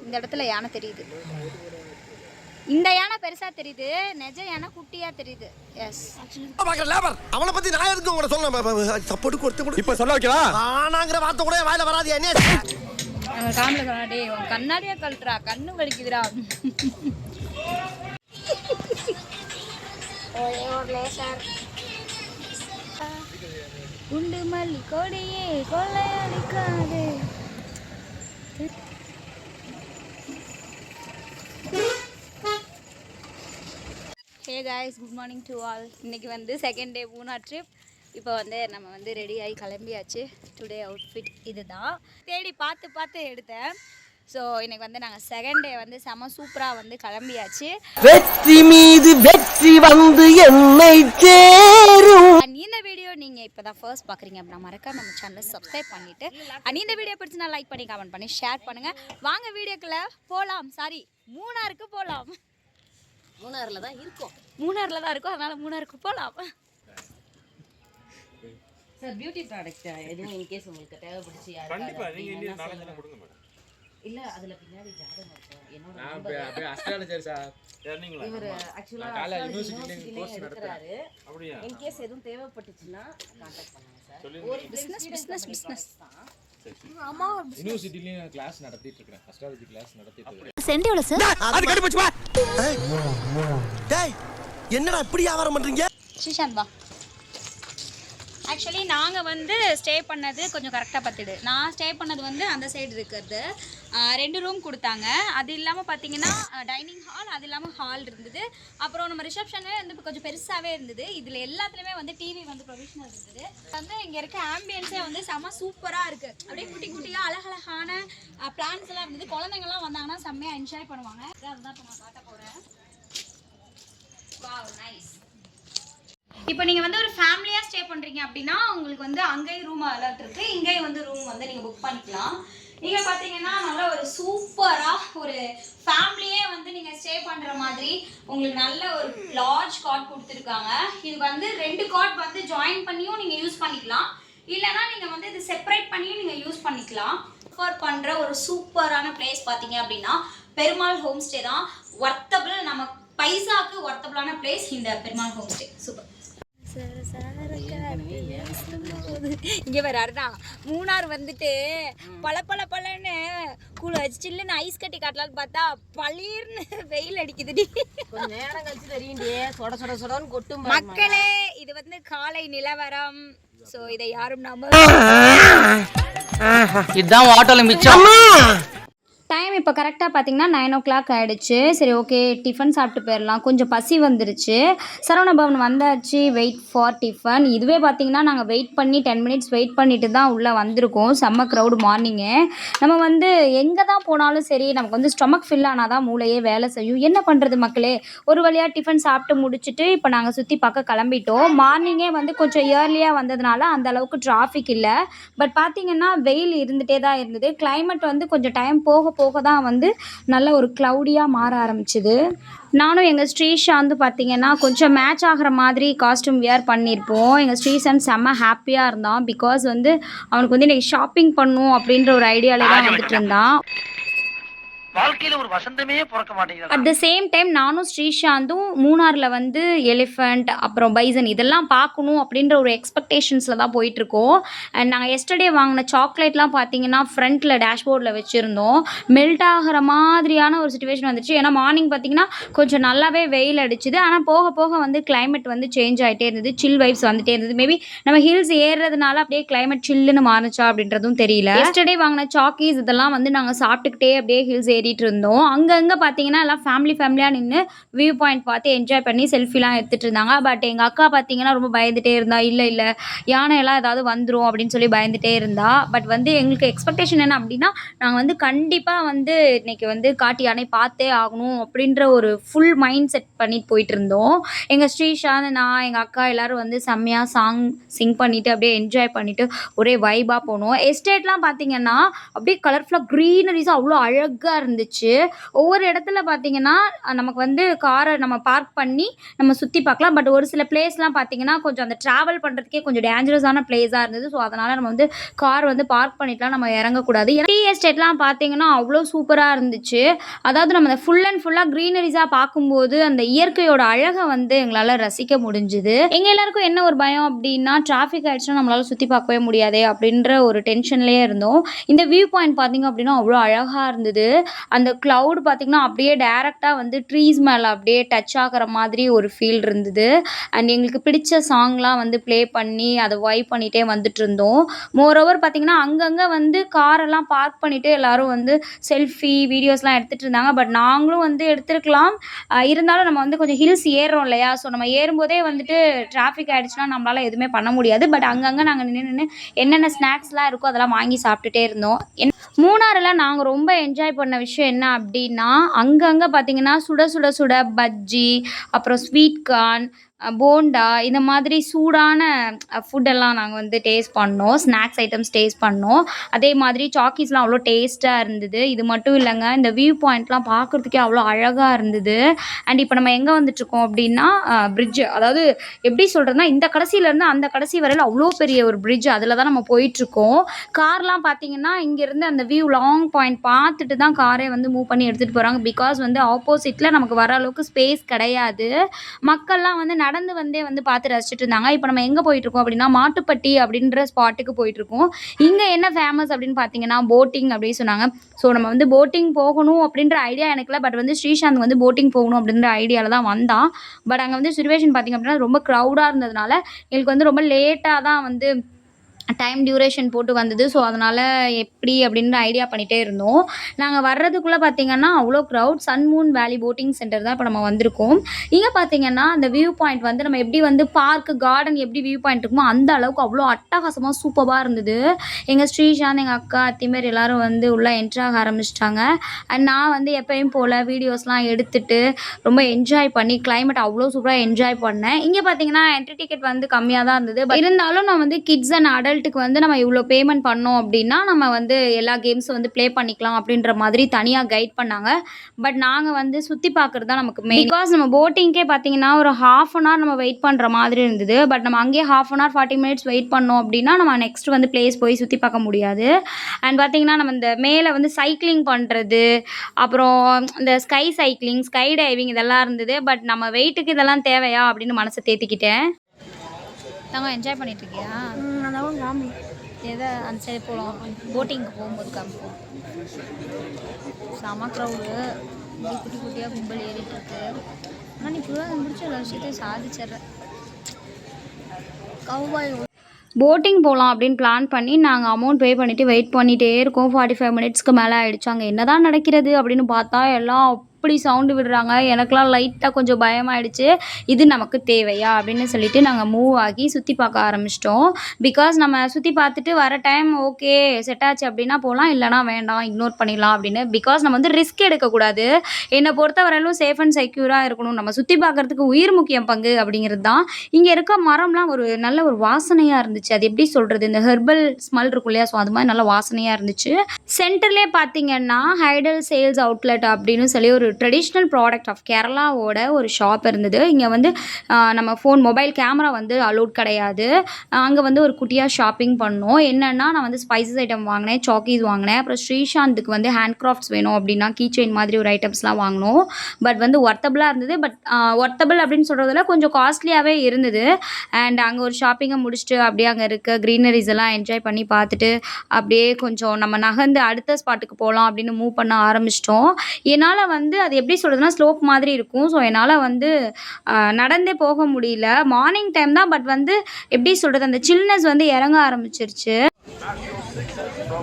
இந்த இடத்துல யானை தெரியுது. இந்த யானை பெருசா தெரியுது, நெஜ யானை குட்டியா தெரியுது. எஸ் அவனை பத்தி நான் எதுக்கு உங்களை சொல்ல சப்போர்ட் கொடுத்து கூட இப்ப சொல்ல வைக்கலாம் ஆனாங்கிற வார்த்தை கூட வாயில வராது. என்ன காமில சொன்னாடே உன் கண்ணாடியா கழட்டுறா, கண்ணு வலிக்குதுடா. குண்டு மல்லி கொடியே கொள்ளையடிக்காதே. Hey guys, good morning to all. இன்றைக்கி வந்து செகண்ட் டே மூணார் ட்ரிப். இப்போ வந்து நம்ம வந்து ரெடி ஆகி கிளம்பியாச்சு. டுடே அவுட்ஃபிட் இது தான் தேடி பார்த்து எடுத்தேன். ஸோ இன்றைக்கி வந்து நாங்கள் செகண்ட் டே வந்து செம சூப்பராக வந்து கிளம்பியாச்சு. வெற்றி மீது வெற்றி வந்து என்னை சேரும். இந்த வீடியோ நீங்கள் இப்போ தான் ஃபர்ஸ்ட் பார்க்குறீங்க அப்படின்னா மறக்காம நம்ம சேனலை சப்ஸ்கிரைப் பண்ணிவிட்டு இந்த வீடியோ பிடிச்சி நான் லைக் பண்ணி கமெண்ட் பண்ணி ஷேர் பண்ணுங்கள். வாங்க வீடியோக்குள்ளே போகலாம். சாரி, மூணாருக்கு போகலாம். மூணாரில் தான் இருக்கும். அதனால் மூணாருக்கு போகலாம். சார், பியூட்டி ப்ராடக்ட் எதுவும் இன்கேஸ் உங்களுக்கு தேவைப்படுச்சு இல்ல, அதுல பின்னாடி ஜாதகம் இருக்கும். என்னோட அஸ்ட்ராலஜர் சார், இவர் ஆக்சுவலா யுனிவர்சிட்டில கோர்ஸ் நடத்துறாரு. அப்படியே இன்கேஸ் எதுவும் தேவைப்பட்டுச்சுன்னா கான்டாக்ட் பண்ணுங்க சார். ஒரு பிசினஸ் தான். ஆமா, யுனிவர்சிட்டில கிளாஸ் நடத்திட்டு இருக்கேன். அஸ்ட்ராலஜி கிளாஸ் நடத்திட்டு இருக்கேன். சென்ட் எவ்வளவு சார்? அது கட்டி போச்சு. டேய், என்னடா இப்படி வியாபாரம் பண்றீங்க? ஸ்ரீசாந்த் வா. ஆக்சுவலி நாங்கள் வந்து ஸ்டே பண்ணது கொஞ்சம் கரெக்டாக பார்த்துடு. நான் ஸ்டே பண்ணது வந்து அந்த சைடு இருக்கிறது. 2 ரூம் கொடுத்தாங்க. அது இல்லாமல் பார்த்தீங்கன்னா டைனிங் ஹால், அது இல்லாமல் ஹால் இருந்தது. அப்புறம் நம்ம ரிசப்ஷனு வந்து கொஞ்சம் பெருசாகவே இருந்தது. இதில் எல்லாத்துலேயுமே வந்து டிவி வந்து ப்ரொவிஷனல் இருந்தது. வந்து இங்கே இருக்க ஆம்பியன்ஸே வந்து செம்ம சூப்பராக இருக்குது. அப்படியே குட்டி குட்டியாக அழகழகான பிளான்ஸ் எல்லாம் இருந்தது. குழந்தைங்கள்லாம் வந்தாங்கன்னா செம்மையாக என்ஜாய் பண்ணுவாங்க. அதுதான் இப்போ நான் காட்ட போகிறேன். Wow, nice. இப்போ நீங்கள் வந்து ஒரு ஃபேமிலியாக ஸ்டே பண்ணுறீங்க அப்படின்னா உங்களுக்கு வந்து அங்கேயும் ரூம் அலர்ட் இருக்குது, இங்கேயும் வந்து ரூம் வந்து நீங்கள் புக் பண்ணிக்கலாம். நீங்கள் பார்த்தீங்கன்னா நல்ல ஒரு சூப்பராக ஒரு ஃபேமிலியே வந்து நீங்கள் ஸ்டே பண்ணுற மாதிரி உங்களுக்கு நல்ல ஒரு லார்ஜ் காட் கொடுத்துருக்காங்க. இது வந்து 2 காட் வந்து ஜாயின் பண்ணியும் நீங்கள் யூஸ் பண்ணிக்கலாம், இல்லைனா நீங்கள் வந்து இது செப்பரேட் பண்ணியும் நீங்கள் யூஸ் பண்ணிக்கலாம். ஆஃபர் பண்ணுற ஒரு சூப்பரான பிளேஸ் பார்த்தீங்க அப்படின்னா பெருமாள் ஹோம் ஸ்டே தான். ஒர்த்தபிள், நம்ம பைசாவுக்கு ஒர்த்தபிளான பிளேஸ் இந்த பெருமாள் ஹோம் ஸ்டே. சூப்பர். இங்கே வேற அருணா, மூணார் வந்துட்டு பலன்னு சில்லுன்னு ஐஸ் கட்டி காட்டலான்னு பார்த்தா பளீர்னு வெயில் அடிக்குதுடி. நேரம் கழிச்சு தெரியும் சொட கொட்டும் மக்களே. இது வந்து காலை நிலவரம். ஸோ இதை யாரும் நம்ம இதுதான் வாட்டர்ல மிச்சம். டைம் இப்போ கரெக்டாக பார்த்தீங்கன்னா 9 o'clock ஆகிடுச்சு. சரி, ஓகே, டிஃபன் சாப்பிட்டு போயிடலாம். கொஞ்சம் பசி வந்துருச்சு. சரவண பவன் வந்தாச்சு. Wait for tiffin. இதுவே பார்த்தீங்கன்னா நாங்கள் வெயிட் பண்ணி 10 minutes வெயிட் பண்ணிட்டு தான் உள்ளே வந்திருக்கோம். செம்ம க்ரௌடு மார்னிங்கு. நம்ம வந்து எங்கே தான் போனாலும் சரி, நமக்கு வந்து ஸ்டொமக் ஃபில் ஆனால் தான் மூளையே வேலை செய்யும். என்ன பண்ணுறது மக்களே, ஒரு வழியாக டிஃபன் சாப்பிட்டு முடிச்சுட்டு இப்போ நாங்கள் சுற்றி பார்க்க கிளம்பிட்டோம். மார்னிங்கே வந்து கொஞ்சம் இயர்லியாக வந்ததுனால அந்த அளவுக்கு டிராஃபிக் இல்லை. பட் பார்த்தீங்கன்னா வெயில் இருந்துகிட்டே தான் இருந்தது. கிளைமேட் வந்து கொஞ்சம் டைம் போக தான் வந்து நல்ல ஒரு க்ளவுடியாக மாற ஆரம்பிச்சுது. நானும் எங்கள் ஸ்ரீசாந்த் பார்த்தீங்கன்னா கொஞ்சம் மேட்ச் ஆகிற மாதிரி காஸ்ட்யூம் வியர் பண்ணியிருப்போம். எங்கள் ஸ்ரீசாந்த் செம்ம ஹாப்பியாக இருந்தான். பிகாஸ் வந்து அவனுக்கு வந்து இன்றைக்கி ஷாப்பிங் பண்ணும் அப்படின்ற ஒரு ஐடியாவில் தான் வந்துட்டு இருந்தான். வாழ்க்கையில ஒரு வசந்தமே பிறக்க மாட்டேங்குது. அட் த சேம் டைம் நானும் ஸ்ரீசாந்தும் மூணாரில் வந்து எலிஃபண்ட் அப்புறம் பைசன் இதெல்லாம் பார்க்கணும் அப்படின்ற ஒரு எக்ஸ்பெக்டேஷன்ஸில் தான் போயிட்டுருக்கோம். அண்ட் நாங்கள் எஸ்டர்டே வாங்கின சாக்லேட்லாம் பார்த்தீங்கன்னா ஃப்ரண்ட்டில் டேஷ்போர்டில் வச்சுருந்தோம். மெல்ட் ஆகிற மாதிரியான ஒரு சுச்சுவேஷன் வந்துச்சு. ஏன்னா மார்னிங் பார்த்தீங்கன்னா கொஞ்சம் நல்லாவே வெயில் அடிச்சுது. ஆனால் போக வந்து கிளைமேட் வந்து சேஞ்ச் ஆகிட்டே இருந்தது. சில் வைப்ஸ் வந்துட்டே இருந்தது. மேபி நம்ம ஹில்ஸ் ஏறுறதுனால அப்படியே கிளைமேட் சில்லுன்னு மாறுச்சா அப்படின்றதும் தெரியல. எஸ்டர்டே வாங்கின சாக்கீஸ் இதெல்லாம் வந்து நாங்கள் சாப்பிட்டுக்கிட்டே அப்படியே ஹில்ஸ் ஏறிட்டு இருந்தோம். அங்கங்கே பார்த்தீங்கன்னா எல்லாம் ஃபேமிலியாக நின்று வியூ பாயிண்ட் பார்த்து என்ஜாய் பண்ணி செல்ஃபிலாம் எடுத்துகிட்டு இருந்தாங்க. பட் எங்கள் அக்கா பார்த்தீங்கன்னா ரொம்ப பயந்துகிட்டே இருந்தா. இல்லை யானையெல்லாம் ஏதாவது வந்துடும் அப்படின்னு சொல்லி பயந்துகிட்டே இருந்தா. பட் வந்து எங்களுக்கு எக்ஸ்பெக்டேஷன் என்ன அப்படின்னா, நாங்கள் வந்து கண்டிப்பாக வந்து இன்றைக்கி வந்து காட்டு யானை பார்த்தே ஆகணும் அப்படின்ற ஒரு ஃபுல் மைண்ட் செட் பண்ணிட்டு போயிட்டு இருந்தோம். எங்கள் ஸ்ரீசாந்த், நான், எங்கள் அக்கா எல்லோரும் வந்து செம்மையாக சாங் சிங் பண்ணிவிட்டு அப்படியே என்ஜாய் பண்ணிவிட்டு ஒரே வைபாக போனோம். எஸ்டேட்லாம் பார்த்தீங்கன்னா அப்படியே கலர்ஃபுல்லாக க்ரீனரிஸாக அவ்வளோ அழகாக இருந்துச்சு. ஒவ்வொரு இடத்துல பார்த்தீங்கன்னா, நமக்கு வந்து கார நம்ம பார்க் பண்ணி நம்ம சுத்தி பார்க்கலாம். பட் ஒரு சில பிளேஸ்லாம் பார்த்தீங்கன்னா, கொஞ்சம் அந்த ட்ராவல் பண்ணுறதுக்கே கொஞ்சம் டேஞ்சரஸான பிளேஸா இருந்தது. ஸோ, அதனால நம்ம வந்து கார் வந்து பார்க் பண்ணிட்டுலாம் நம்ம இறங்கக்கூடாது. ஏன்னா டீ எஸ்டேட்லாம் பார்த்தீங்கன்னா, அவ்வளோ சூப்பரா இருந்துச்சு. அதாவது நம்ம அந்த ஃபுல் அண்ட் ஃபுல்லா கிரீனரீஸா பார்க்கும்போது, அந்த இயற்கையோட அழக வந்து எங்களால ரசிக்க முடிஞ்சுது. எங்க எல்லாருக்கும் என்ன ஒரு பயம் அப்டின்னா, டிராஃபிக் ஆயிடுச்சுனா நம்மளால சுத்தி பார்க்கவே முடியாதே அப்டின்ற ஒரு டென்ஷன்லயே இருந்தோம். இந்த வியூ பாயிண்ட் பார்த்தீங்க அப்டின்னா, அவ்வளோ அழகா இருந்தது. அந்த கிளவுட் பார்த்தீங்கன்னா, அப்படியே டைரக்ட்டா வந்து ட்ரீஸ் மேல அப்படியே டச் ஆகுற மாதிரி ஒரு ஃபீல் இருந்தது. அண்ட் எங்களுக்கு பிடிச்ச சாங்லாம் வந்து ப்ளே பண்ணி, அத வைப் பண்ணிட்டே வந்துட்டுருந்தோம். மோரோவர் பார்த்தீங்கன்னா, அங்கங்க வந்து காரெல்லாம் பார்க் பண்ணிட்டு எல்லாரும் வந்து செல்ஃபி, வீடியோஸ்லாம் எடுத்துட்டு இருந்தாங்க. பட் நாங்களும் வந்து எடுத்திருக்கலாம். இருந்தாலும் நம்ம வந்து கொஞ்சம் ஹில்ஸ் ஏறுறோம் இல்லையா? ஸோ நம்ம ஏறும்போதே வந்துட்டு டிராஃபிக் ஆயிடுச்சுனா நம்மளால எதுவுமே பண்ண முடியாது. பட் அங்கங்க நாங்க நின்னு என்னென்ன ஸ்நாக்ஸ்லாம் இருக்கோ அதெல்லாம் வாங்கி சாப்பிட்டுட்டே இருந்தோம். மூணாறுல நாங்க ரொம்ப என்ஜாய் பண்ண விஷயம் என்ன அப்டின்னா, அங்கங்க பார்த்தீங்கன்னா, சுட சுட சுட பஜ்ஜி, அப்புறம் ஸ்வீட் கார்ன், போண்டா இந்த மாதிரி சூடான ஃபுட்டெல்லாம் நாங்க வந்து டேஸ்ட் பண்ணோம். ஸ்நாக்ஸ் ஐட்டம்ஸ் டேஸ்ட் பண்ணோம். அதே மாதிரி சாக்கீஸ்லாம் அவ்வளோ டேஸ்ட்டா இருந்தது. இது மட்டும் இல்லங்க, இந்த வியூ பாயிண்ட்லாம் பார்க்குறதுக்கே அவ்வளோ அழகா இருந்தது. அண்ட் இப்போ நம்ம எங்க வந்துட்டுருக்கோம் அப்டின்னா, பிரிட்ஜ் அதாவது எப்படி சொல்றதுன்னா, இந்த கடைசியிலேருந்து அந்த கடைசி வரையில அவ்வளோ பெரிய ஒரு பிரிட்ஜ் அதில தான் நம்ம போயிட்டுருக்கோம். கார்லாம் பார்த்தீங்கன்னா, இங்கேருந்து அந்த வியூ லாங் பாயிண்ட் பார்த்துட்டு தான் காரே வந்து மூவ் பண்ணி எடுத்துகிட்டு போறாங்க. பிகாஸ் வந்து ஆப்போசிட்ல நமக்கு வர அளவுக்கு ஸ்பேஸ் கிடையாது. மக்கள்லாம் வந்து நடந்து வந்தே வந்து பார்த்து ரசிச்சுட்டு இருந்தாங்க. இப்போ நம்ம எங்க போயிட்டுருக்கோம் அப்படின்னா, மாட்டுப்பட்டி அப்படின்ற ஸ்பாட்டுக்கு போயிட்டுருக்கோம். இங்க என்ன ஃபேமஸ் அப்படின்னு பார்த்தீங்கன்னா, போட்டிங் அப்படின்னு சொன்னாங்க. ஸோ நம்ம வந்து போட்டிங் போகணும் அப்படின்ற ஐடியா எனக்கு இல்ல. பட் வந்து ஸ்ரீசாந்த் வந்து போட்டிங் போகணும் அப்படின்ற ஐடியால தான் வந்தான். பட் அங்க வந்து சிச்சுவேஷன் பார்த்தீங்க அப்படின்னா, ரொம்ப க்ரௌடா இருந்ததுனால எங்களுக்கு வந்து ரொம்ப லேட்டா தான் வந்து டைம் டியூரேஷன் போட்டு வந்தது. ஸோ, அதனால எப்படி அப்படின்னு ஐடியா பண்ணிட்டே இருந்தோம். நாங்க வர்றதுக்குள்ள பார்த்தீங்கன்னா, அவ்வளோ க்ரவுட். சன் மூன் வேலி போட்டிங் சென்டர் தான் இப்போ நம்ம வந்திருக்கோம். இங்க பார்த்தீங்கன்னா, அந்த வியூ பாயிண்ட் வந்து நம்ம எப்படி வந்து பார்க், கார்டன் எப்படி வியூ பாயிண்ட் இருக்குமோ, அந்த அளவுக்கு அவ்வளோ அட்டகாசமா சூப்பரா இருந்தது. எங்க ஸ்ரீசாந்த், எங்க அக்கா, அத்திமேர் எல்லாரும் வந்து உள்ள என்ட்ரு ஆக ஆரம்பிச்சுட்டாங்க. அண்ட் நான் வந்து எப்பயும் போல வீடியோஸ்லாம் எடுத்துட்டு ரொம்ப என்ஜாய் பண்ணி கிளைமேட் அவ்வளோ சூப்பரா என்ஜாய் பண்ணேன். இங்க பார்த்தீங்கன்னா, என்ட்ரி டிக்கெட் வந்து கம்மியா தான் இருந்தது. பட் இருந்தாலும் நான் வந்து கிட்ஸ் அண்ட் அடல்ட்டுக்கு வந்து நம்ம இவ்வளோ பேமெண்ட் பண்ணோம் அப்படின்னா, நம்ம வந்து எல்லா கேம்ஸும் வந்து ப்ளே பண்ணிக்கலாம் அப்படின்ற மாதிரி தனியா கைட் பண்ணாங்க. பட் நாங்க வந்து சுத்தி பார்க்குறது தான் நமக்கு மெயின். பிகாஸ் நம்ம போட்டிங்க்கே பார்த்தீங்கன்னா, ஒரு 1/2 அன் ஹவர் நம்ம வெயிட் பண்ற மாதிரி இருந்தது. பட் நம்ம அங்கேயே 1/2 அன் ஹவர் 40 மினிட்ஸ் வெயிட் பண்ணோம் அப்படின்னா, நம்ம நெக்ஸ்ட் வந்து பிளேஸ் போய் சுத்தி பார்க்க முடியாது. அண்ட் பார்த்தீங்கன்னா, நம்ம இந்த மேலே வந்து சைக்கிளிங் பண்றது, அப்புறம் இந்த ஸ்கை சைக்கிளிங், ஸ்கை டைவிங் இதெல்லாம் இருந்தது. பட் நம்ம வெயிட்டுக்கு இதெல்லாம் தேவையா அப்படின்னு மனசை தேத்திக்கிட்டேன். நாங்கள் என்ஜாய் பண்ணிட்டு இருக்கியா? அதான் காமி எதை அந்த சைடு போகலாம், போட்டிங்க்கு போகும்போது காமிப்போம். செம க்ரௌடு, குட்டி குட்டியாக கும்பல் ஏறிட்டுருக்கு. ஆனால் நீ ஃபுல்லாக முடிச்சு எல்லா விஷயத்தையும் சாதிச்சிட்ற. கவுபாய் போட்டிங் போகலாம் அப்படின்னு பிளான் பண்ணி நாங்கள் அமௌண்ட் பே பண்ணிவிட்டு வெயிட் பண்ணிகிட்டே இருக்கோம். 45 மினிட்ஸ்க்கு மேலே ஆகிடுச்சு. அங்கே என்ன தான் நடக்கிறது அப்படின்னு பார்த்தா எல்லாம் அப்படி சவுண்டு விடுறாங்க. எனக்கெலாம் லைட்டாக கொஞ்சம் பயமாயிடுச்சு. இது நமக்கு தேவையா அப்படின்னு சொல்லிட்டு நாங்கள் மூவ் ஆகி சுற்றி பார்க்க ஆரம்பிச்சிட்டோம். பிகாஸ் நம்ம சுற்றி பார்த்துட்டு வர டைம் ஓகே செட் ஆச்சு அப்படின்னா போகலாம், இல்லைனா வேண்டாம் இக்னோர் பண்ணிடலாம் அப்படின்னு. பிகாஸ் நம்ம வந்து ரிஸ்க் எடுக்கக்கூடாது. என்னை பொறுத்த வரையிலும் சேஃப் அண்ட் செக்யூராக இருக்கணும். நம்ம சுற்றி பார்க்குறதுக்கு உயிர் முக்கியம் பங்கு அப்படிங்கிறது தான். இங்கே இருக்க மரம்லாம் ஒரு நல்ல ஒரு வாசனையாக இருந்துச்சு. அது எப்படி சொல்கிறது, இந்த ஹெர்பல் ஸ்மெல் இருக்கும் இல்லையா, ஸோ அது மாதிரி நல்ல வாசனையாக இருந்துச்சு. சென்டர்லேயே பார்த்தீங்கன்னா ஹைடல் சேல்ஸ் அவுட்லெட் அப்படின்னு சொல்லி ஒரு ட்ரெடிஷ்னல் ப்ராடக்ட் ஆஃப் கேரளாவோட ஒரு ஷாப் இருந்தது. இங்கே வந்து நம்ம ஃபோன் மொபைல் கேமரா வந்து அலோட் கிடையாது. அங்கே வந்து ஒரு குட்டியாக ஷாப்பிங் பண்ணோம். என்னென்னா நான் வந்து ஸ்பைசஸ் ஐட்டம் வாங்கினேன், சாக்கீஸ் வாங்கினேன், அப்புறம் ஸ்ரீசாந்துக்கு வந்து ஹேண்ட் கிராஃப்ட்ஸ் வேணும் அப்படின்னா கீ செயின் மாதிரி ஒரு ஐட்டம்ஸ்லாம் வாங்கினோம். பட் வந்து ஒர்த்தபிளாக இருந்தது. பட் ஒர்த்தபிள் அப்படின்னு சொல்கிறதுல கொஞ்சம் காஸ்ட்லியாகவே இருந்தது. அண்ட் அங்கே ஒரு ஷாப்பிங்கை முடிச்சுட்டு அப்படியே அங்கே இருக்க க்ரீனரிஸ் எல்லாம் என்ஜாய் பண்ணி பார்த்துட்டு அப்படியே கொஞ்சம் நம்ம நகர்ந்து அடுத்த ஸ்பாட்டுக்கு போகலாம் அப்படின்னு மூவ் பண்ண ஆரம்பிச்சிட்டோம். என்னால் வந்து அது எப்படி சொல்கிறதுனா ஸ்லோப் மாதிரி இருக்கும். ஸோ என்னால் வந்து நடந்தே போக முடியல. மார்னிங் டைம் தான். பட் வந்து எப்படி சொல்கிறது, அந்த சில்னஸ் வந்து இறங்க ஆரம்பிச்சிருச்சு.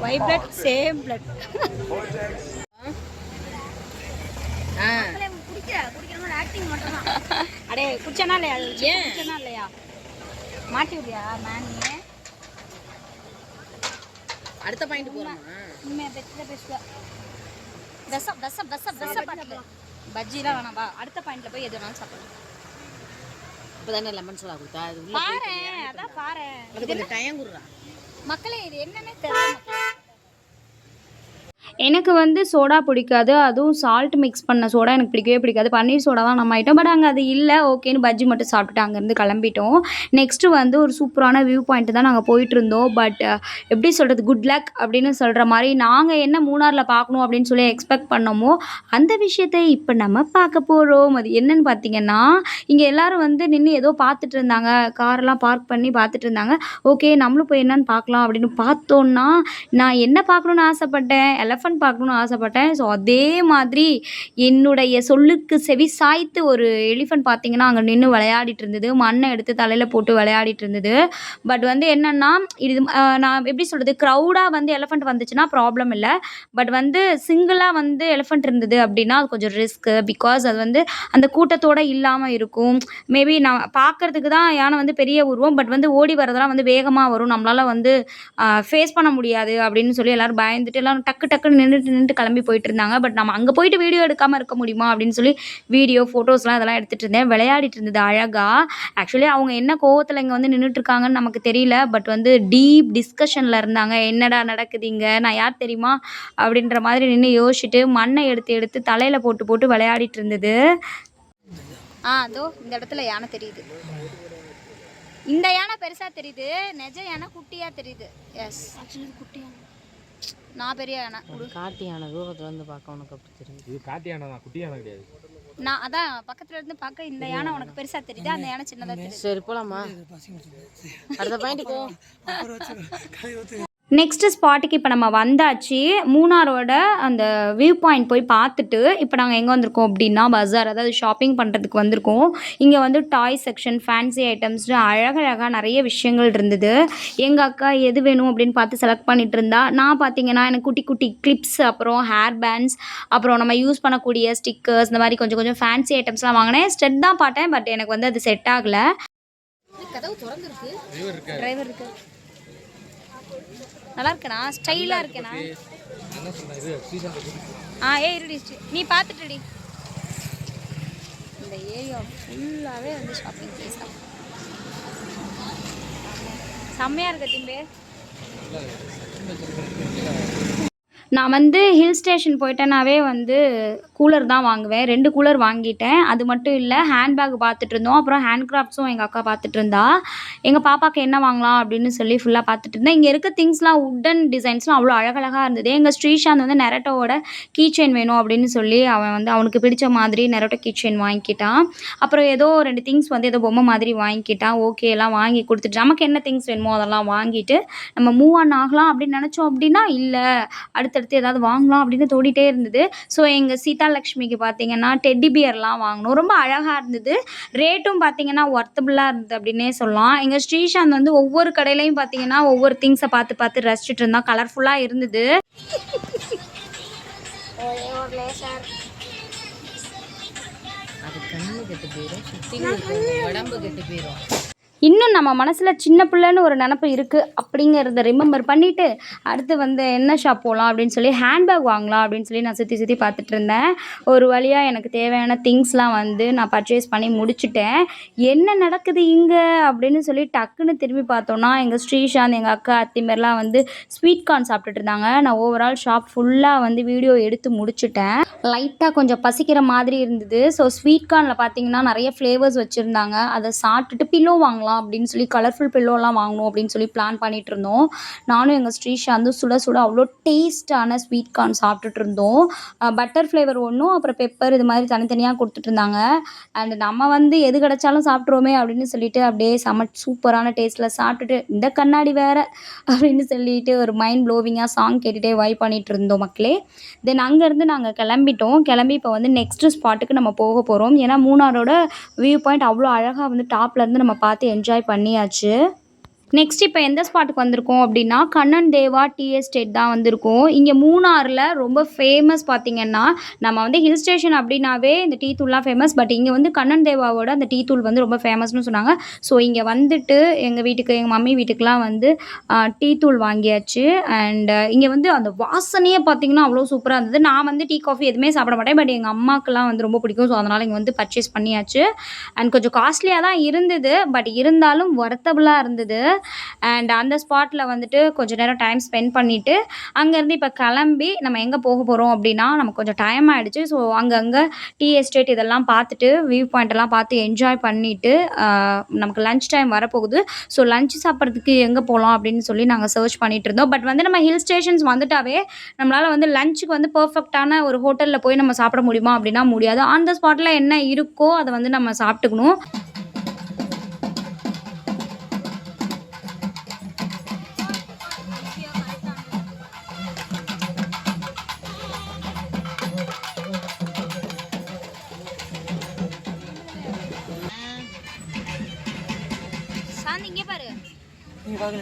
Vibrate same blood. அடே குடிச்சனா இல்லையா? ஏன் குடிச்சனா இல்லையா? மாட்டி விடியா மேனியே? அடுத்த பாயிண்ட் போறோமா? உண்மையா பேசுவா. தசம் தசம் தசம் தசம் பஜ்ஜிலாம் வேணாம். வா அடுத்த பாயிண்ட்ல போய் எது வேணாலும் சாப்பிடலாம். இப்போதானே லெமன் சோடா கொடுத்தா அது உள்ள பாரு. அதான் பாரு, அதுக்கு டைம் குடுறா மக்களே. இது என்னன்னே தெரியல. எனக்கு வந்து சோடா பிடிக்காது. அதுவும் சால்ட் மிக்ஸ் பண்ண சோடா எனக்கு பிடிக்கவே பிடிக்காது. பன்னீர் சோடா தான் நம்ம ஐட்டம். பட் அங்க அது இல்ல. ஓகேன்னு பஜ்ஜி மட்டும் சாப்பிட்டுட்டு அங்கேருந்து கிளம்பிட்டோம். நெக்ஸ்ட்டு வந்து ஒரு சூப்பரான வியூ பாயிண்ட் தான் நாங்க போயிட்டுருந்தோம். பட் எப்படி சொல்றது? குட் லக் அப்படின்னு சொல்ற மாரி, நாங்க என்ன மூணார்ல பார்க்கணும் அப்படின்னு சொல்லி எக்ஸ்பெக்ட் பண்ணோமோ, அந்த விஷயத்த இப்ப நம்ம பார்க்க போறோம். அது என்னன்னு பார்த்தீங்கன்னா, இங்க எல்லாரும் வந்து நின்னு ஏதோ பார்த்துட்டு இருந்தாங்க. கார்லாம் பார்க் பண்ணி பார்த்துட்டு இருந்தாங்க. ஓகே நம்மளும் போய் என்னன்னு பார்க்கலாம் அப்படின்னு பார்த்தோன்னா, நான் என்ன பார்க்கணும்னு ஆசைப்பட்டேன்? எலஃபண்ட் பார்க்கணும்னு ஆசைப்பட்டேன். ஸோ அதே மாதிரி என்னுடைய சொல்லுக்கு செவி சாய்த்து ஒரு எலிஃபண்ட் பார்த்தீங்கன்னா, அங்க நின்னு விளையாடிட்டு இருந்தது. மண்ண எடுத்து தலையில போட்டு விளையாடிட்டு இருந்தது. பட் வந்து என்னன்னா, இது நான் எப்படி சொல்றது? க்ரவுடா வந்து எலிஃபண்ட் வந்துச்சுன்னா ப்ராப்ளம் இல்ல. பட் வந்து சிங்கிளா வந்து எலிஃபண்ட் இருந்தது அப்படின்னா, அது கொஞ்சம் ரிஸ்க்கு. பிகாஸ் அது வந்து அந்த கூட்டத்தோட இல்லாம இருக்கும். மேபி நான் பார்க்கறதுக்கு தான் யானை வந்து பெரிய உருவம். பட் வந்து ஓடி வரதெல்லாம் வந்து வேகமா வரும். நம்மளால வந்து ஃபேஸ் பண்ண முடியாது அப்படின்னு சொல்லி எல்லாரும் பயந்துட்டு எல்லாரும் டக்கு டக்குன்னு நின்னுட்டு கிளம்பி போயிட்டுருந்தாங்க. பட் நம்ம அங்க போயிட்டு வீடியோ எடுக்காம இருக்க முடியுமா? அப்படின்னு சொல்லி வீடியோ, ஃபோட்டோஸ்லாம் அதெல்லாம் எடுத்துட்டு இருந்தேன். விளையாடிட்டு இருந்தது அழகா. ஆக்சுவலி அவங்க என்ன கோவத்துல இங்க வந்து நின்னுட்டுருக்காங்கன்னு நமக்கு தெரியல. பட் வந்து டீப் டிஸ்கஷன்ல இருந்தாங்க. "என்னடா நடக்குது இங்க? நான் யார் தெரியுமா?" அப்படின்ற மாதிரி நின்னு யோசிச்சுட்டு மண்ண எடுத்து எடுத்து தலையில போட்டு போட்டு விளையாடிட்டு இருந்தது. அதோ இந்த இடத்துல யானை தெரியுது. இந்த யானை பெருசா தெரியுது. நெஜ யானை குட்டியா தெரியுது. எஸ். ஆக்சுவலி குட்டியா. நான் பெரிய யானை. காட்டு யானை தூரத்துல இருந்து பார்க்க உனக்கு அப்படி தெரியும். இது காட்டு யானை தான், குட்டி யானை கிடையாது. நான் அதான் பக்கத்துல இருந்து பார்க்க இந்த யானை உனக்கு பெருசா தெரியுது. அந்த யானை சின்னதா தெரியுது. சரி போலாமா? அடுத்த பாயிண்ட் போ. நெக்ஸ்ட் ஸ்பாட்டுக்கு இப்போ நம்ம வந்தாச்சு. மூணாரோட அந்த வியூ பாயிண்ட் போய் பார்த்துட்டு இப்போ நாங்கள் எங்கே வந்திருக்கோம் அப்படின்னா பஜார், அதாவது ஷாப்பிங் பண்ணுறதுக்கு வந்திருக்கோம். இங்கே வந்து டாய் செக்ஷன், ஃபேன்சி ஐட்டம்ஸ்னு அழகழகாக நிறைய விஷயங்கள் இருந்தது. எங்கள் அக்கா எது வேணும் அப்படின்னு பார்த்து செலக்ட் பண்ணிட்டு இருந்தா. நான் பார்த்தீங்கன்னா எனக்கு குட்டி குட்டி கிளிப்ஸ், அப்புறம் ஹேர் பேண்ட்ஸ், அப்புறம் நம்ம யூஸ் பண்ணக்கூடிய ஸ்டிக்கர்ஸ், இந்த மாதிரி கொஞ்சம் கொஞ்சம் ஃபேன்சி ஐட்டம்ஸ்லாம் வாங்கினேன். ஸ்டெட் தான் பார்த்தேன். பட் எனக்கு வந்து அது செட் ஆகலை. கதவு திறந்துருக்கு. டிரைவர் இருக்கு. நல்லா இருக்கேண்ணா, ஸ்டைலாக இருக்கேண்ணா. இருடி நீ பார்த்துட்டுடி. இந்த ஏரியா ஃபுல்லாகவே வந்து ஷாப்பிங் பிளேஸ் தான். செம்மையாக இருக்க திம்பே. நான் வந்து ஹில் ஸ்டேஷன் போயிட்டேனாவே வந்து கூலர் தான் வாங்குவேன். 2 கூலர் வாங்கிட்டேன். அது மட்டும் இல்லை, ஹேண்ட்பேக் பார்த்துட்டு இருந்தோம். அப்புறம் ஹேண்ட் கிராஃப்ட்ஸும் எங்கள் அக்கா பார்த்துட்டு இருந்தா. எங்கள் பாப்பாவுக்கு என்ன வாங்கலாம் அப்படின்னு சொல்லி ஃபுல்லாக பார்த்துட்டு இருந்தேன். இங்கே இருக்க திங்ஸ்லாம் உட்டன் டிசைன்ஸ்லாம் அவ்வளோ அழகழகாக இருந்தது. எங்கள் ஸ்ரீஷாந்த் வந்து நெரட்டோவோட கீ செயின் வேணும் அப்படின்னு சொல்லி அவன் வந்து அவனுக்கு பிடிச்ச மாதிரி நெரட்டோ கீ செயின் வாங்கிக்கிட்டான். அப்புறம் ஏதோ 2 திங்ஸ் வந்து ஏதோ பொம்மை மாதிரி வாங்கிக்கிட்டான். ஓகே எல்லாம் வாங்கி கொடுத்துட்டு நமக்கு என்ன திங்ஸ் வேணுமோ அதெல்லாம் வாங்கிட்டு நம்ம மூவ் ஆன் ஆகலாம் அப்படின்னு நினச்சோம். அப்படின்னா இல்லை, அடுத்தடுத்து ஏதாவது வாங்கலாம் அப்படின்னு தோடிட்டே இருந்தது. ஸோ எங்கள் சீதாலக்ஷ்மிக்கு பார்த்தீங்கன்னா டெட்டி பியர்லாம் வாங்கினோம். ரொம்ப அழகாக இருந்தது. ரேட்டும் பார்த்தீங்கன்னா ஒர்த்தபுளாக இருந்தது அப்படின்னே சொல்லலாம். எங்கள் ஸ்ரீஷாந்த் வந்து ஒவ்வொரு கடையிலையும் பார்த்தீங்கன்னா ஒவ்வொரு திங்ஸை பார்த்து பார்த்து ரசிச்சுட்டு இருந்தான். கலர்ஃபுல்லாக இருந்தது. அது கண்ணு கெட்டு போயிடும், சுத்தி உடம்பு கெட்டு போயிடும். இன்னும் நம்ம மனசில் சின்ன பிள்ளைன்னு ஒரு நினப்பு இருக்குது அப்படிங்கிறத ரிமெம்பர் பண்ணிவிட்டு அடுத்து வந்து என்ன ஷாப் போகலாம் அப்படின்னு சொல்லி ஹேண்ட்பேக் வாங்கலாம் அப்படின்னு சொல்லி நான் சுற்றி சுற்றி பார்த்துட்டு இருந்தேன். ஒரு வழியாக எனக்கு தேவையான திங்ஸ்லாம் வந்து நான் பர்ச்சேஸ் பண்ணி முடிச்சுட்டேன். என்ன நடக்குது இங்கே அப்படின்னு சொல்லி டக்குன்னு திரும்பி பார்த்தோன்னா எங்கள் ஸ்ரீஷாந்த், எங்கள் அக்கா, அத்திமேர்லாம் வந்து ஸ்வீட் கார்ன் சாப்பிட்டுட்டு இருந்தாங்க. நான் ஓவரால் ஷாப் ஃபுல்லாக வந்து வீடியோ எடுத்து முடிச்சுட்டேன். லைட்டாக கொஞ்சம் பசிக்கிற மாதிரி இருந்தது. ஸோ ஸ்வீட் கார்னில் பார்த்தீங்கன்னா நிறைய ஃப்ளேவர்ஸ் வச்சுருந்தாங்க. அதை சாப்பிட்டுட்டு பில்லோ வாங்கலாம் அப்படின்னு சொல்லி கலர்ஃபுல் பில்லோலாம் வாங்கணும் அப்படின்னு சொல்லி பிளான் பண்ணிட்டு இருந்தோம். நானும் எங்கள் ஸ்ரீஷாந்தும் சுட சுட அவ்வளோ டேஸ்டான ஸ்வீட் கார்ன் சாப்பிட்டுட்டு இருந்தோம். பட்டர் ஃப்ளேவர் ஒன்றும், அப்புறம் பெப்பர், இது மாதிரி தனித்தனியாக கொடுத்துட்டு இருந்தாங்க. அண்ட் நம்ம வந்து எது கிடைச்சாலும் சாப்பிட்ருவோமே அப்படின்னு சொல்லிட்டு அப்படியே சூப்பரான டேஸ்ட்டில் சாப்பிட்டுட்டு இந்த கண்ணாடி வேறு அப்படின்னு சொல்லிட்டு ஒரு மைண்ட் ப்ளோவிங்காக சாங் கேட்டுகிட்டே வைப் பண்ணிகிட்டு இருந்தோம் மக்களே. தென் அங்கேருந்து நாங்கள் கிளம்பிட்டோம். கிளம்பி இப்போ வந்து நெக்ஸ்ட்டு ஸ்பாட்டுக்கு நம்ம போக போகிறோம். ஏன்னா மூணாரோட வியூ பாயிண்ட் அவ்வளோ அழகாக வந்து டாப்லேருந்து நம்ம பார்த்து என்ஜாய் பண்ணியாச்சு. நெக்ஸ்ட் இப்போ எந்த ஸ்பாட்டுக்கு வந்திருக்கோம் அப்படின்னா கண்ணன் தேவா டீ எஸ்டேட் தான் வந்திருக்கோம். இங்கே மூணாரில் ரொம்ப ஃபேமஸ் பார்த்திங்கன்னா, நம்ம வந்து ஹில் ஸ்டேஷன் அப்படின்னாவே இந்த டீ தூள்லாம் ஃபேமஸ். பட் இங்கே வந்து கண்ணன் தேவாவோட அந்த டீ தூள் வந்து ரொம்ப ஃபேமஸ்னு சொன்னாங்க. ஸோ இங்கே வந்துட்டு எங்கள் வீட்டுக்கு, எங்கள் மம்மி வீட்டுக்கெலாம் வந்து டீ தூள் வாங்கியாச்சு. அண்ட் இங்கே வந்து அந்த வாசனையே பார்த்திங்கன்னா அவ்வளோ சூப்பராக இருந்தது. நான் வந்து டீ காஃபி எதுவுமே சாப்பிட மாட்டேன். பட் எங்கள் அம்மாக்கெலாம் வந்து ரொம்ப பிடிக்கும். ஸோ அதனால் இங்கே வந்து பர்ச்சேஸ் பண்ணியாச்சு. அண்ட் கொஞ்சம் காஸ்ட்லியாக தான் இருந்தது. பட் இருந்தாலும் ஒர்த்தபுளாக இருந்தது. அண்ட் அந்த ஸ்பாட்டில் வந்துட்டு கொஞ்சம் நேரம் டைம் ஸ்பெண்ட் பண்ணிவிட்டு அங்கேருந்து இப்போ கிளம்பி நம்ம எங்கே போக போகிறோம் அப்படின்னா நமக்கு கொஞ்சம் டைம் ஆகிடுச்சு. ஸோ அங்கங்கே டீ எஸ்டேட் இதெல்லாம் பார்த்துட்டு வியூ பாயிண்ட் பார்த்து என்ஜாய் பண்ணிவிட்டு நமக்கு லன்ச் டைம் வரப்போகுது. ஸோ லன்ச் சாப்பிட்றதுக்கு எங்கே போகலாம் அப்படின்னு சொல்லி நாங்கள் சர்ச் பண்ணிகிட்டு இருந்தோம். பட் வந்து நம்ம ஹில் ஸ்டேஷன்ஸ் வந்துட்டாவே நம்மளால் வந்து லஞ்சுக்கு வந்து பர்ஃபெக்டான ஒரு ஹோட்டலில் போய் நம்ம சாப்பிட முடியுமா அப்படின்னா முடியாது. ஆன் த ஸ்பாட்டில் என்ன இருக்கோ அதை வந்து நம்ம சாப்பிட்டுக்கணும். இங்கே பாரு.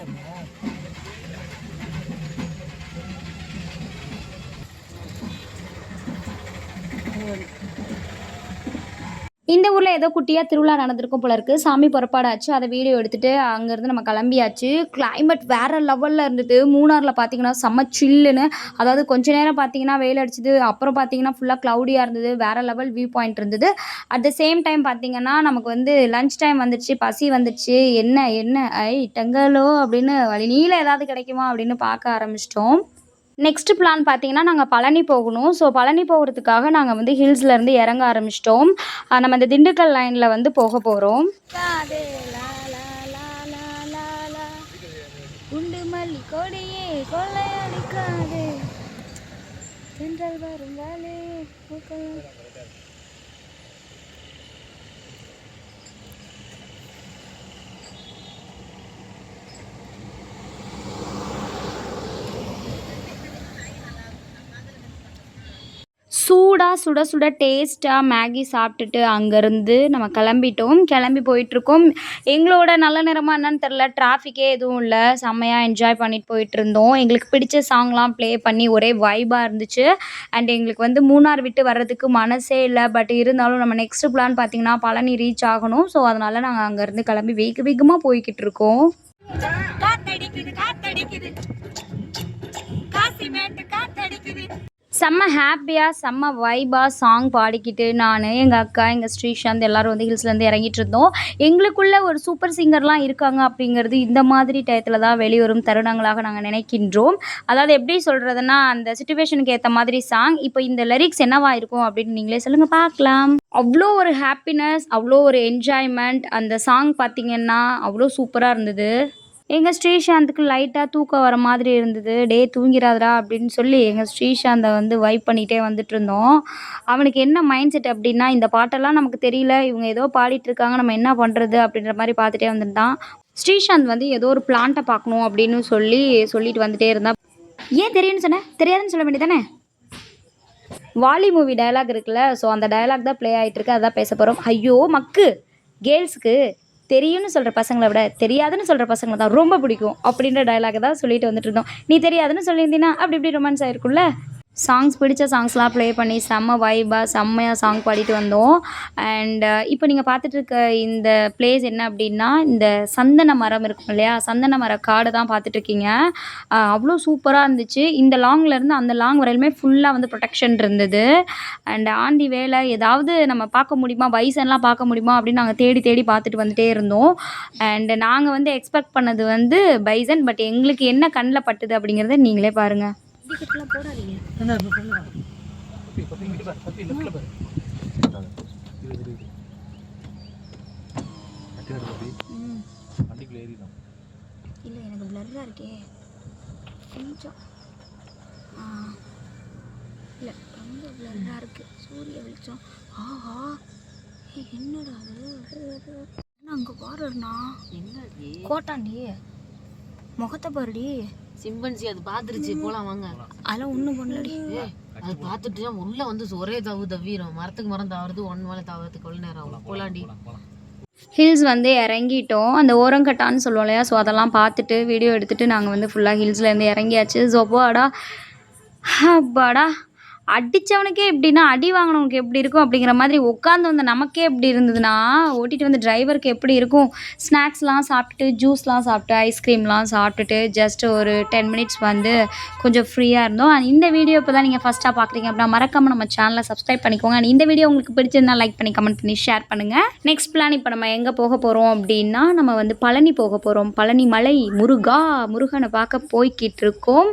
இந்த ஊரில் ஏதோ குட்டியாக திருவிழா நடந்திருக்கும் போல இருக்குது. சாமி புறப்பாடாச்சு. அதை வீடியோ எடுத்துகிட்டு அங்கேருந்து நம்ம கிளம்பியாச்சு. கிளைமேட் வேறு லெவலில் இருந்தது. மூணாரில் பார்த்தீங்கன்னா செம்ம சில்லுன்னு, அதாவது கொஞ்ச நேரம் பார்த்தீங்கன்னா வெயில் அடிச்சுது, அப்புறம் பார்த்தீங்கன்னா ஃபுல்லாக க்ளவுடியாக இருந்தது. வேறு லெவல் வியூ பாயிண்ட் இருந்தது. அட் த சேம் டைம் பார்த்தீங்கன்னா நமக்கு வந்து லன்ச் டைம் வந்துடுச்சு, பசி வந்துடுச்சு. என்ன டங்கலோ அப்படின்னு வழி நீளம் ஏதாவது கிடைக்குமா அப்படின்னு பார்க்க ஆரம்பிச்சிட்டோம். நெக்ஸ்ட் பிளான் பார்த்தீங்கன்னா நாங்கள் பழனி போகணும். ஸோ பழனி போகிறதுக்காக நாங்கள் வந்து ஹில்ஸ்லேருந்து இறங்க ஆரம்பிச்சிட்டோம். நம்ம இந்த திண்டுக்கல் லைனில் வந்து போக போகிறோம். குண்டு மல்லி கொடியே கொள்ளையடிக்காதே சென்றல் வருங்காலே. சூடாக சுட சுட டேஸ்ட்டாக மேகி சாப்பிட்டுட்டு அங்கேருந்து நம்ம கிளம்பி போயிட்டுருக்கோம். எங்களோட நல்ல நேரமாக என்னன்னு தெரில, டிராஃபிக்கே எதுவும் இல்லை, செம்மையாக என்ஜாய் பண்ணிட்டு போயிட்டுருந்தோம். எங்களுக்கு பிடிச்ச சாங்லாம் ப்ளே பண்ணி ஒரே வைபாக இருந்துச்சு. அண்ட் எங்களுக்கு வந்து மூணார் விட்டு வர்றதுக்கு மனசே இல்லை. பட் இருந்தாலும் நம்ம நெக்ஸ்ட் பிளான் பார்த்திங்கன்னா பழனி ரீச் ஆகணும். ஸோ அதனால் நாங்கள் அங்கேருந்து கிளம்பி வேகமாக போய்கிட்டு இருக்கோம். செம்ம ஹாப்பியாக செம்ம வைபாக சாங் பாடிக்கிட்டு நான், எங்கள் அக்கா, எங்கள் ஸ்ரீசாந்த் எல்லோரும் வந்து ஹில்ஸ்லேருந்து இறங்கிட்டு இருந்தோம். எங்களுக்குள்ள ஒரு சூப்பர் சிங்கர்லாம் இருக்காங்க அப்படிங்கிறது இந்த மாதிரி டயத்தில் தான் வெளிவரும் தருணங்களாக நாங்கள் நினைக்கின்றோம். அதாவது எப்படி சொல்கிறதுனா, அந்த சிச்சுவேஷனுக்கு ஏற்ற மாதிரி சாங். இப்போ இந்த லிரிக்ஸ் என்னவா இருக்கும் அப்படின்னு நீங்களே சொல்லுங்கள் பார்க்கலாம். அவ்வளோ ஒரு ஹாப்பினஸ், அவ்வளோ ஒரு என்ஜாய்மெண்ட். அந்த சாங் பார்த்திங்கன்னா அவ்வளோ சூப்பராக இருந்தது. எங்கள் ஸ்ரீசாந்துக்கு லைட்டாக தூக்கம் வர மாதிரி இருந்தது. டே தூங்கிறாதரா அப்படின்னு சொல்லி எங்கள் ஸ்ரீசாந்தை வந்து வைப் பண்ணிகிட்டே வந்துட்டு இருந்தோம். அவனுக்கு என்ன மைண்ட் செட் அப்படின்னா, இந்த பாட்டெல்லாம் நமக்கு தெரியல, இவங்க ஏதோ பாடிட்டுருக்காங்க, நம்ம என்ன பண்ணுறது அப்படின்ற மாதிரி பார்த்துட்டே வந்துட்டான். ஸ்ரீசாந்த் வந்து ஏதோ ஒரு பிளான்ட்டை பார்க்கணும் அப்படின்னு சொல்லிட்டு வந்துகிட்டே இருந்தான். ஏன் தெரியும்னு சொன்னேன், தெரியாதுன்னு சொல்ல வேண்டியதானே. வாலி மூவி டயலாக் இருக்குல்ல, ஸோ அந்த டயலாக் தான் ப்ளே ஆகிட்டுருக்கு, அதான் பேச போகிறோம். ஐயோ மக்கு, கேர்ள்ஸுக்கு தெரியும்னு சொல்கிற பசங்களை விட தெரியாதுன்னு சொல்கிற பசங்களை தான் ரொம்ப பிடிக்கும் அப்படின்ற டயலாக் தான் சொல்லிட்டு வந்துட்டு இருந்தோம். நீ தெரியாதுன்னு சொல்லியிருந்தீங்கன்னா அப்படி இப்படி ரொமான்ஸ் ஆகிருக்கும்ல. சாங்ஸ் பிடிச்ச சாங்ஸ்லாம் ப்ளே பண்ணி செம்ம வைபாக செம்மையாக சாங் பாடிட்டு வந்தோம். அண்ட் இப்போ நீங்கள் பார்த்துட்டு இருக்க இந்த பிளேஸ் என்ன அப்படின்னா, இந்த சந்தன மரம் இருக்கும் இல்லையா, சந்தன மர காடு தான் பார்த்துட்ருக்கீங்க. அவ்வளோ சூப்பராக இருந்துச்சு. இந்த லாங்லேருந்து அந்த லாங் வரையிலுமே ஃபுல்லாக வந்து ப்ரொடெக்ஷன் இருந்தது. அண்ட் ஆண்டி வேலை ஏதாவது நம்ம பார்க்க முடியுமா, பைசன்லாம் பார்க்க முடியுமா அப்படின்னு நாங்கள் தேடி பார்த்துட்டு வந்துகிட்டே இருந்தோம். அண்ட் நாங்கள் வந்து எக்ஸ்பெக்ட் பண்ணது வந்து பைசன், பட் எங்களுக்கு என்ன கண்ணில் பட்டுது அப்படிங்கிறத நீங்களே பாருங்கள். டிக்கெட்லாம் போடாதீங்க. இல்லை எனக்கு பிளர்ராக இருக்கே கொஞ்சம். இல்லை ரொம்ப பிளர்ராக இருக்குது, சூரிய வெளிச்சம். ஆஹா என்னடா அது, அங்கே பாருண்ணா, என்ன கோட்டாண்டி முகத்தை பாருடி. சிம்பன்சி அது பார்த்துருச்சு, போலாம் வாங்க. அதெல்லாம் ஒன்றும் பண்ணலடி, அது பார்த்துட்டு உள்ள வந்து ஒரே தவிரும், மரத்துக்கு மரம் தாவறது, ஒன் மேலே தாவறதுக்கு எவ்வளோ நேரம் ஆகும். போலாண்டி. ஹில்ஸ் வந்து இறங்கிட்டோம். அந்த ஓரங்கட்டான்னு சொல்லுவோம் இல்லையா, ஸோ அதெல்லாம் பார்த்துட்டு வீடியோ எடுத்துகிட்டு நாங்கள் வந்து ஃபுல்லாக ஹில்ஸ்லேருந்து இறங்கியாச்சு. ஸோ அப்பாடா அடித்தவனுக்கே எப்படின்னா அடி வாங்கினவனுக்கு எப்படி இருக்கும் அப்படிங்கிற மாதிரி உட்காந்து வந்த நமக்கே எப்படி இருந்ததுன்னா ஓட்டிகிட்டு வந்து டிரைவருக்கு எப்படி இருக்கும். ஸ்நாக்ஸ்லாம் சாப்பிட்டுட்டு ஜூஸ்லாம் சாப்பிட்டு ஐஸ்கிரீம்லாம் சாப்பிட்டுட்டு ஜஸ்ட் ஒரு 10 மினிட்ஸ் வந்து கொஞ்சம் ஃப்ரீயாக இருந்தோம். அண்ட் இந்த வீடியோ இப்போ தான் நீங்கள் ஃபஸ்ட்டாக பார்க்குறீங்க அப்படின்னா மறக்காமல் நம்ம சேனலை சப்ஸ்கிரைப் பண்ணிக்கோங்க. அண்ட் இந்த வீடியோ உங்களுக்கு பிடிச்சிருந்தா லைக் பண்ணி கமெண்ட் பண்ணி ஷேர் பண்ணுங்கள். நெக்ஸ்ட் பிளான் இப்போ நம்ம எங்கே போக போகிறோம் அப்படின்னா நம்ம வந்து பழனி போக போகிறோம். பழனி மலை முருகனை பார்க்க போய்கிட்டு இருக்கோம்.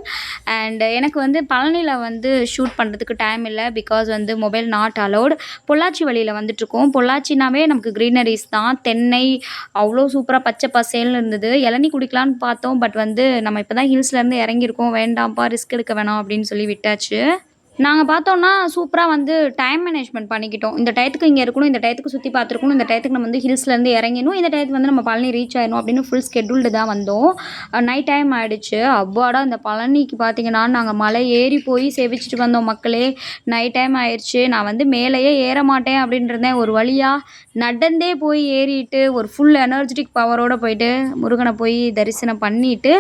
அண்ட் எனக்கு வந்து பழனியில் வந்து ஷூட் பண்ணுறதுக்கு டைம் இல்லை. பிகாஸ் வந்து மொபைல் நாட் அலோட். பொள்ளாச்சி வழியில் வந்துட்டுருக்கோம். பொள்ளாச்சினாவே நமக்கு க்ரீனரிஸ் தான். தென்னை அவ்வளோ சூப்பராக பச்சை பசேல்னு இருந்தது. இளநீ குடிக்கலான்னு பார்த்தோம். பட் வந்து நம்ம இப்போ தான் ஹில்ஸ்லேருந்து இறங்கியிருக்கோம். வேண்டாம்ப்பா ரிஸ்க் எடுக்க வேணாம் அப்படின்னு சொல்லி விட்டாச்சு. நாங்கள் பார்த்தோன்னா சூப்பராக வந்து டைம் மேனேஜ்மெண்ட் பண்ணிக்கிட்டோம். இந்த டயத்துக்கு இங்கே இருக்கணும், இந்த டயத்துக்கு சுற்றி பார்த்துருக்கணும், இந்த டயத்துக்கு நம்ம வந்து ஹில்ஸ்லேருந்து இறங்கணும், இந்த டயத்துக்கு வந்து நம்ம பழனி ரீச் ஆயிடணும் அப்படின்னு ஃபுல் ஸ்கெட்யூல்டு தான் வந்தோம். நைட் டைம் ஆகிடுச்சு. அவ்வாடா இந்த பழனிக்கு பார்த்தீங்கன்னா நாங்கள் மலை ஏறி போய் சேவிச்சிட்டு வந்தோம் மக்களே. நைட் டைம் ஆயிடுச்சு. நான் வந்து மேலேயே ஏற மாட்டேன் அப்படின்ட்டு இருந்தேன். ஒரு வழியாக நடந்தே போய் ஏறிட்டு ஒரு ஃபுல் எனர்ஜெட்டிக் பவரோடு போயிட்டு முருகனை போய் தரிசனம் பண்ணிவிட்டு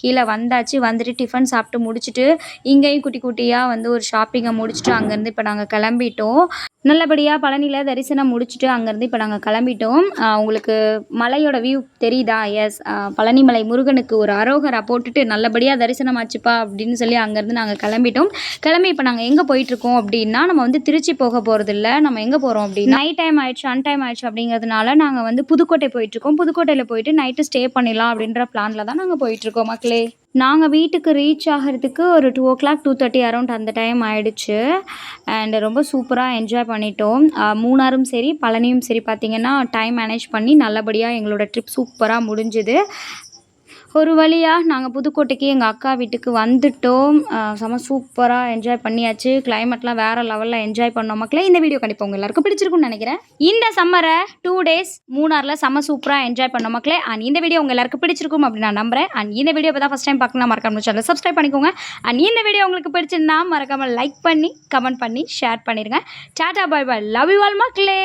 கீழே வந்தாச்சு. வந்துட்டு டிஃபன் சாப்பிட்டு முடிச்சுட்டு இங்கேயும் குட்டி குட்டியாக வந்து ஒரு ஷாப்பிங்கை முடிச்சுட்டு அங்கேருந்து இப்போ நாங்கள் கிளம்பிட்டோம். நல்லபடியாக பழனியில் தரிசனம் முடிச்சுட்டு அங்கேருந்து இப்போ நாங்கள் கிளம்பிட்டோம். உங்களுக்கு மலையோட வியூ தெரியுதா? எஸ், பழனிமலை முருகனுக்கு ஒரு அரோகரா போட்டுட்டு நல்லபடியாக தரிசனம் ஆச்சுப்பா அப்படின்னு சொல்லி அங்கேருந்து நாங்கள் கிளம்பிட்டோம். கிளம்பி இப்போ நாங்கள் எங்கே போயிட்டுருக்கோம் அப்படின்னா நம்ம வந்து திருச்சி போக போகிறது இல்லை. நம்ம எங்கே போகிறோம் அப்படின்னா நைட் டைம் ஆயிடுச்சு, அன்டைம் ஆயிடுச்சு அப்படிங்கிறதுனால நாங்கள் வந்து புதுக்கோட்டை போயிட்டுருக்கோம். புதுக்கோட்டையில் போயிட்டு நைட்டு ஸ்டே பண்ணிடலாம் அப்படின்ற பிளானில் தான் நாங்கள் போயிட்டுருக்கோம் மக்களே. நாங்கள் வீட்டுக்கு ரீச் ஆகிறதுக்கு ஒரு 2:00 2:30 அரௌண்ட் அந்த டைம் ஆகிடுச்சு. அண்ட் ரொம்ப சூப்பராக என்ஜாய் பண்ணிட்டோம். மூணாரும் சரி பழனியும் சரி பார்த்திங்கன்னா டைம் மேனேஜ் பண்ணி நல்லபடியாக எங்களோட ட்ரிப் சூப்பராக முடிஞ்சுது. ஒரு வழியாக நாங்கள் புதுக்கோட்டைக்கு எங்கள் அக்கா வீட்டுக்கு வந்துட்டோம். செம சூப்பராக என்ஜாய் பண்ணியாச்சு. கிளைமேட்லாம் வேறு லெவலில் என்ஜாய் பண்ணோம் மக்களே. இந்த வீடியோ கண்டிப்பாக உங்கள் எல்லாருக்கும் பிடிச்சிருக்குன்னு நினைக்கிறேன். இந்த சம்மரை 2 days மூணாரில் செம சூப்பராக என்ஜாய் பண்ணோம் மக்களே. அண்ட் இந்த வீடியோ உங்கள் எல்லாருக்கும் பிடிச்சிருக்கும் அப்படின்னு நான் நம்புறேன். அண்ட் இந்த வீடியோ இப்போ தான் ஃபஸ்ட் டைம் பார்க்கணும் மறக்காம சேனலை சப்ஸ்கிரைப் பண்ணிக்கோங்க. அண்ட் இந்த வீடியோ உங்களுக்கு பிடிச்சிருந்தா மறக்காமல் லைக் பண்ணி கமெண்ட் பண்ணி ஷேர் பண்ணிடுங்க. டாடா பாய் பாய், லவ் யூ ஆல் மக்களே.